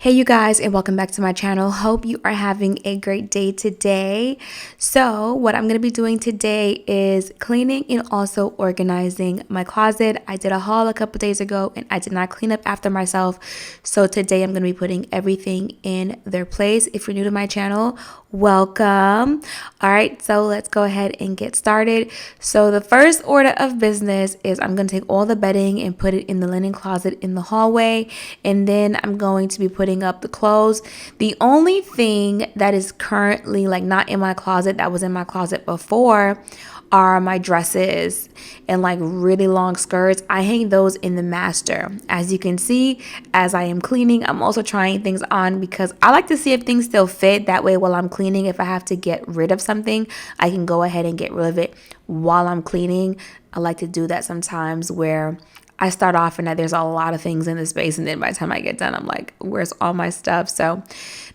Hey you guys, and welcome back to my channel. Hope you are having a great day today. So what I'm going to be doing today is cleaning and also organizing my closet. I did a haul a couple days ago and I did not clean up after myself. So today I'm going to be putting everything in their place. If you're new to my channel, welcome. All right, so let's go ahead and get started. So the first order of business is I'm going to take all the bedding and put it in the linen closet in the hallway, and then I'm going to be putting up the clothes. The only thing that is currently not in my closet that was in my closet before are my dresses and really long skirts. I hang those in the master. As you can see, as I am cleaning, I'm also trying things on because I like to see if things still fit. That way while I'm cleaning, if I have to get rid of something, I can go ahead and get rid of it while I'm cleaning. I like to do that sometimes where I start off and there's a lot of things in the space, and then by the time I get done, I'm like, where's all my stuff? So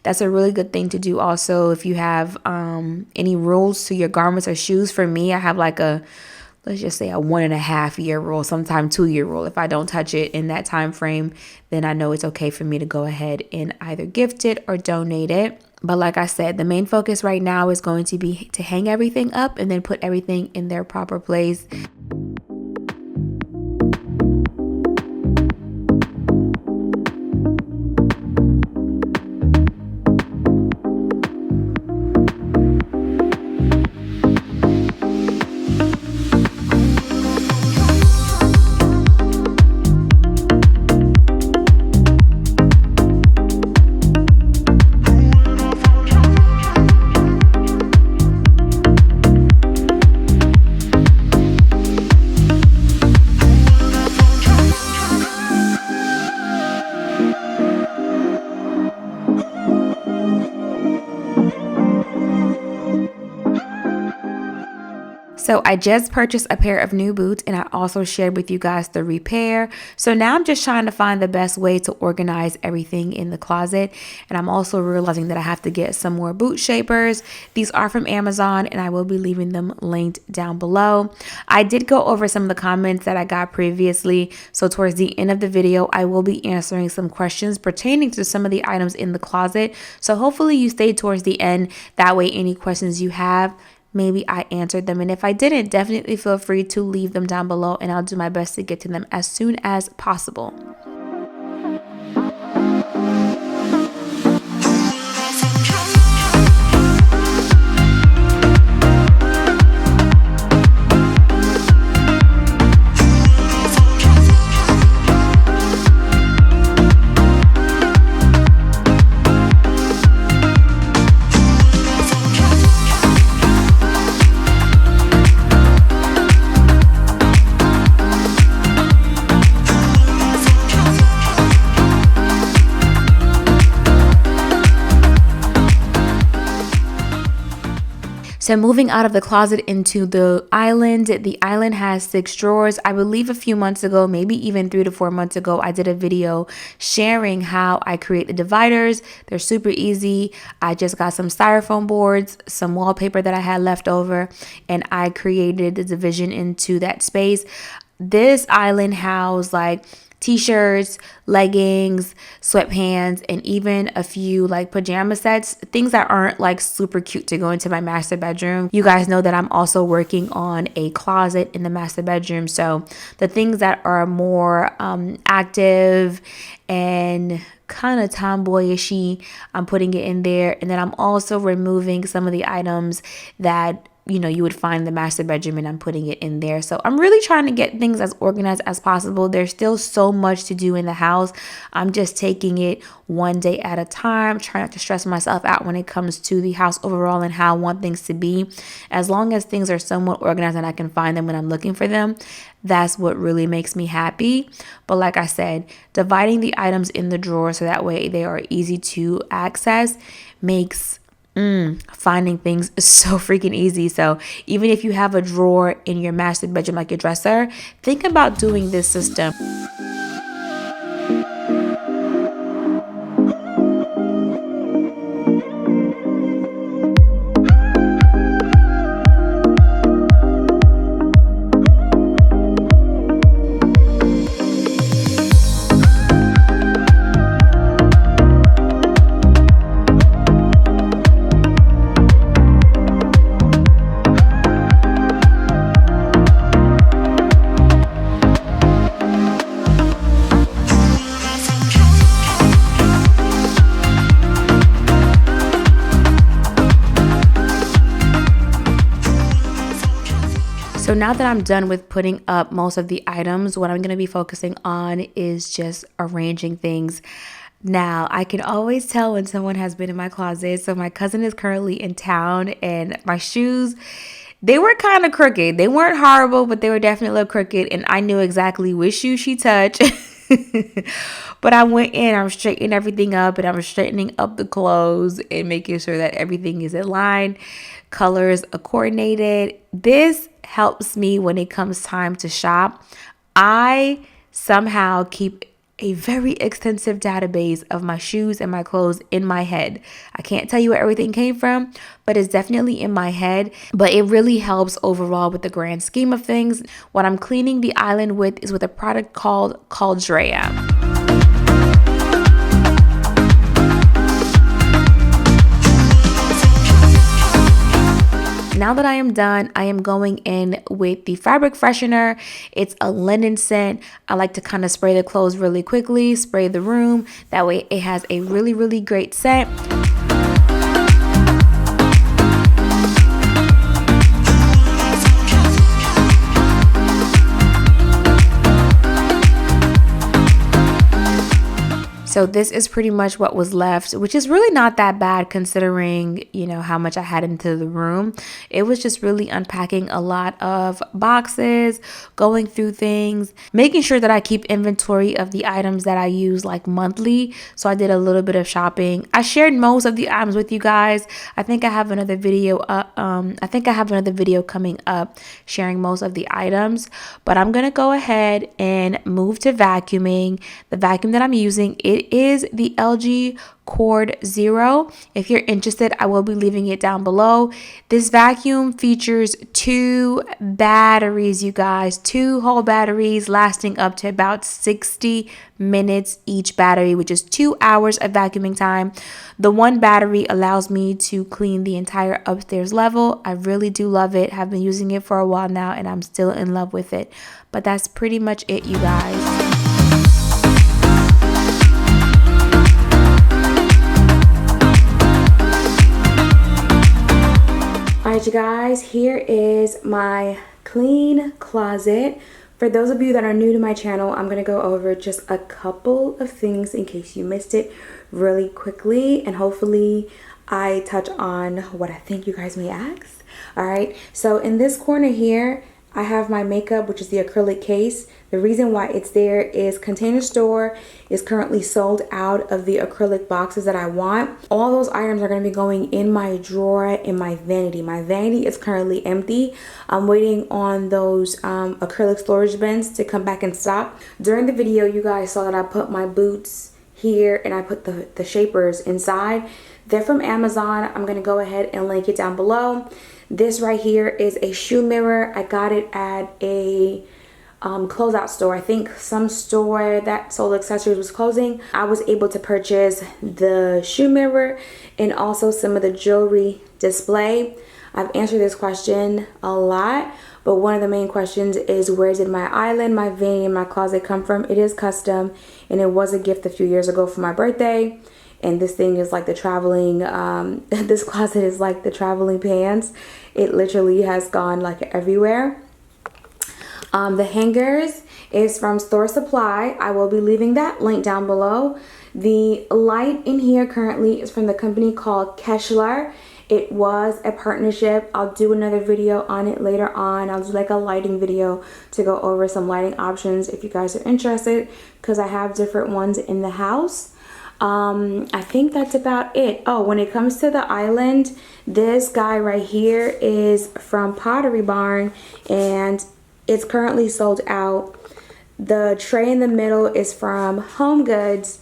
that's a really good thing to do. Also, if you have any rules to your garments or shoes, for me, I have let's just say a 1.5 year rule, sometime 2 year rule. If I don't touch it in that time frame, then I know it's okay for me to go ahead and either gift it or donate it. But like I said, the main focus right now is going to be to hang everything up and then put everything in their proper place. So I just purchased a pair of new boots, and I also shared with you guys the repair. So now I'm just trying to find the best way to organize everything in the closet. And I'm also realizing that I have to get some more boot shapers. These are from Amazon, and I will be leaving them linked down below. I did go over some of the comments that I got previously. So towards the end of the video, I will be answering some questions pertaining to some of the items in the closet. So hopefully you stay towards the end. That way any questions you have, maybe I answered them, and if I didn't, definitely feel free to leave them down below and I'll do my best to get to them as soon as possible. So moving out of the closet into the island has 6 drawers. I believe a few months ago, maybe even 3 to 4 months ago, I did a video sharing how I create the dividers. They're super easy. I just got some styrofoam boards, some wallpaper that I had left over, and I created the division into that space. This island housed t-shirts, leggings, sweatpants, and even a few pajama sets, things that aren't super cute to go into my master bedroom. You guys know that I'm also working on a closet in the master bedroom, so the things that are more active and kind of tomboyishy, I'm putting it in there. And then I'm also removing some of the items that you would find in the master bedroom, and I'm putting it in there. So I'm really trying to get things as organized as possible. There's still so much to do in the house. I'm just taking it one day at a time, trying not to stress myself out when it comes to the house overall and how I want things to be. As long as things are somewhat organized and I can find them when I'm looking for them, that's what really makes me happy. But like I said, dividing the items in the drawer so that way they are easy to access makes finding things is so freaking easy. So even if you have a drawer in your master bedroom like your dresser, think about doing this system. So now that I'm done with putting up most of the items, what I'm going to be focusing on is just arranging things. Now, I can always tell when someone has been in my closet. So my cousin is currently in town, and my shoes, they were kind of crooked. They weren't horrible, but they were definitely a little crooked, and I knew exactly which shoe she touched. But I went in, I'm straightening everything up, and I'm straightening up the clothes and making sure that everything is in line, colors are coordinated. This helps me when it comes time to shop. I somehow keep a very extensive database of my shoes and my clothes in my head. I can't tell you where everything came from, but it's definitely in my head. But it really helps overall with the grand scheme of things. What I'm cleaning the island with is with a product called Caldrea. Now that I am done, I am going in with the fabric freshener. It's a linen scent. I like to kind of spray the clothes really quickly, spray the room. That way it has a really, really great scent. So this is pretty much what was left, which is really not that bad considering, how much I had into the room. It was just really unpacking a lot of boxes, going through things, making sure that I keep inventory of the items that I use like monthly. So I did a little bit of shopping. I shared most of the items with you guys. I think I have another video. Coming up sharing most of the items, but I'm gonna go ahead and move to vacuuming. The vacuum that I'm using, it is the LG Cord Zero. If you're interested, I will be leaving it down below. This vacuum features 2 batteries, you guys, 2 whole batteries lasting up to about 60 minutes each battery, which is 2 hours of vacuuming time. The one battery allows me to clean the entire upstairs level. I really do love it. Have been using it for a while now, and I'm still in love with it. But that's pretty much it, you guys. Alright, you guys, here is my clean closet. For those of you that are new to my channel, I'm going to go over just a couple of things in case you missed it really quickly, and hopefully I touch on what I think you guys may ask. Alright, so in this corner here, I have my makeup, which is the acrylic case. The reason why it's there is Container Store is currently sold out of the acrylic boxes that I want. All those items are going to be going in my drawer in my vanity. My vanity is currently empty. I'm waiting on those acrylic storage bins to come back in stock. During the video, you guys saw that I put my boots here and I put the shapers inside. They're from Amazon. I'm going to go ahead and link it down below. This right here is a shoe mirror. I got it at a closeout store. I think some store that sold accessories was closing. I was able to purchase the shoe mirror and also some of the jewelry display. I've answered this question a lot, but one of the main questions is, where did my island, my vanity, and my closet come from? It is custom, and it was a gift a few years ago for my birthday. And this thing is like the traveling, this closet is like the traveling pants. It literally has gone like everywhere. The hangers is from Store Supply. I will be leaving that link down below. The light in here currently is from the company called Keshler. It was a partnership. I'll do another video on it later on. I'll do like a lighting video to go over some lighting options if you guys are interested, because I have different ones in the house. I think that's about it. Oh, when it comes to the island, this guy right here is from Pottery Barn and it's currently sold out. The tray in the middle is from Home Goods.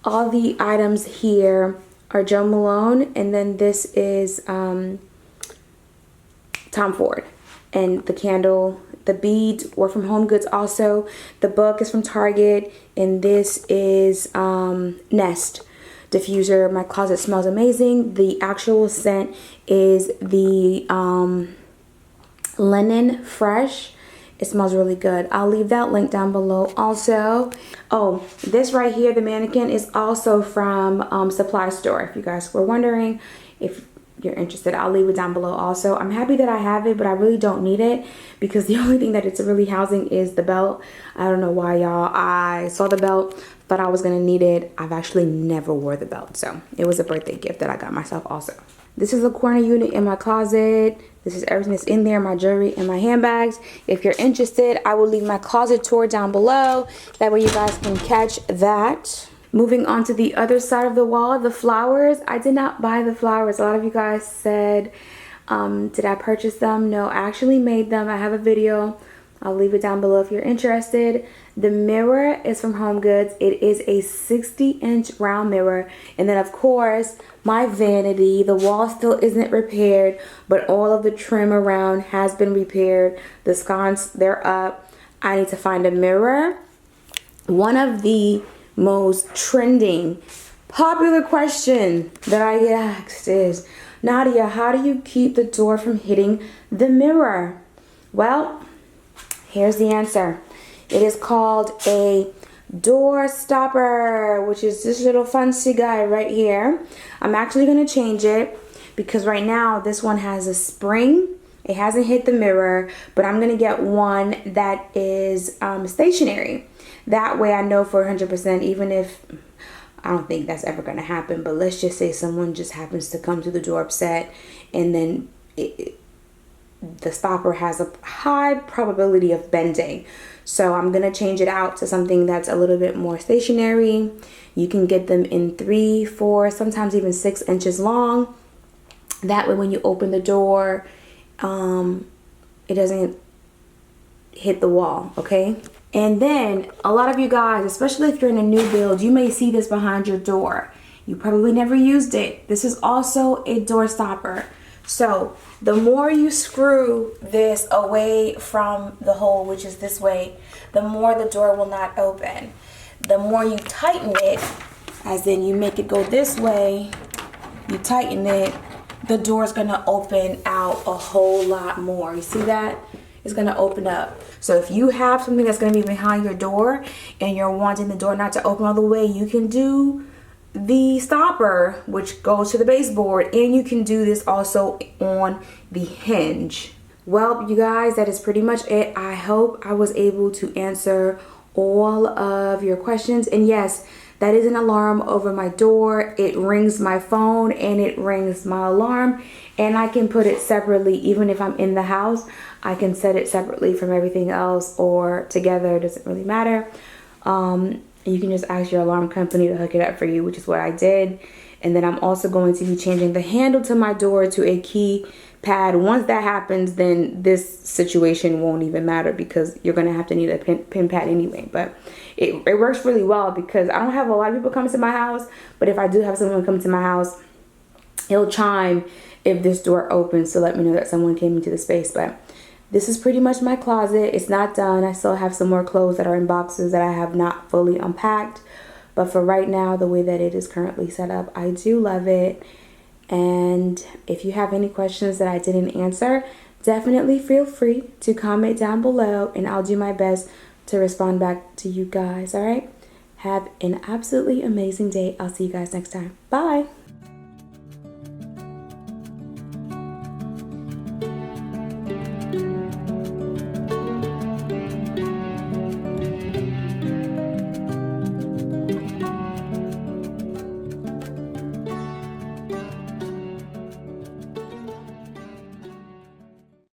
All the items here are Joe Malone, and then this is Tom Ford. And the candle, the beads were from Home Goods also. The book is from Target, and this is Nest diffuser. My closet smells amazing. The actual scent is the Linen Fresh. It smells really good. I'll leave that link down below also. Oh, this right here, the mannequin, is also from Supply Store. If you guys were wondering, if you're interested. I'll leave it down below also. I'm happy that I have it, but I really don't need it because the only thing that it's really housing is the belt. I don't know why, y'all. I saw the belt, thought I was gonna need it. I've actually never wore the belt, so it was a birthday gift that I got myself also. This is a corner unit in my closet. This is everything that's in there, my jewelry and my handbags. If you're interested, I will leave my closet tour down below. That way you guys can catch that. Moving on to the other side of the wall, the flowers. I did not buy the flowers. A lot of you guys said, did I purchase them? No, I actually made them. I have a video. I'll leave it down below if you're interested. The mirror is from Home Goods. It is a 60-inch round mirror. And then, of course, my vanity. The wall still isn't repaired, but all of the trim around has been repaired. The sconces, they're up. I need to find a mirror. One of the most trending, popular question that I get asked is, Nadia, how do you keep the door from hitting the mirror? Well, here's the answer. It is called a door stopper, which is this little fancy guy right here. I'm actually going to change it because right now this one has a spring. It hasn't hit the mirror, but I'm going to get one that is stationary. That way I know for 100%, even if, I don't think that's ever going to happen, but let's just say someone just happens to come to the door upset and then the stopper has a high probability of bending. So I'm going to change it out to something that's a little bit more stationary. You can get them in 3, 4, sometimes even 6 inches long. That way when you open the door, it doesn't hit the wall, okay? And then a lot of you guys, especially if you're in a new build, you may see this behind your door. You probably never used it. This is also a door stopper. So the more you screw this away from the hole, which is this way, the more the door will not open. The more you tighten it, as in you make it go this way, you tighten it, the door is going to open out a whole lot more. You see that? It's going to open up. So if you have something that's going to be behind your door and you're wanting the door not to open all the way, you can do the stopper, which goes to the baseboard, and you can do this also on the hinge. Well, you guys, that is pretty much it. I hope I was able to answer all of your questions. And yes, that is an alarm over my door. It rings my phone and it rings my alarm, and I can put it separately. Even if I'm in the house, I can set it separately from everything else or together. It doesn't really matter. You can just ask your alarm company to hook it up for you, which is what I did. And then I'm also going to be changing the handle to my door to a key pad. Once that happens, then this situation won't even matter because you're going to have to need a pin pad anyway. But it works really well because I don't have a lot of people coming to my house. But if I do have someone come to my house, it'll chime if this door opens to let me know that someone came into the space. But this is pretty much my closet. It's not done. I still have some more clothes that are in boxes that I have not fully unpacked. But for right now, the way that it is currently set up, I do love it. And if you have any questions that I didn't answer, definitely feel free to comment down below and I'll do my best to respond back to you guys. All right? Have an absolutely amazing day. I'll see you guys next time. Bye.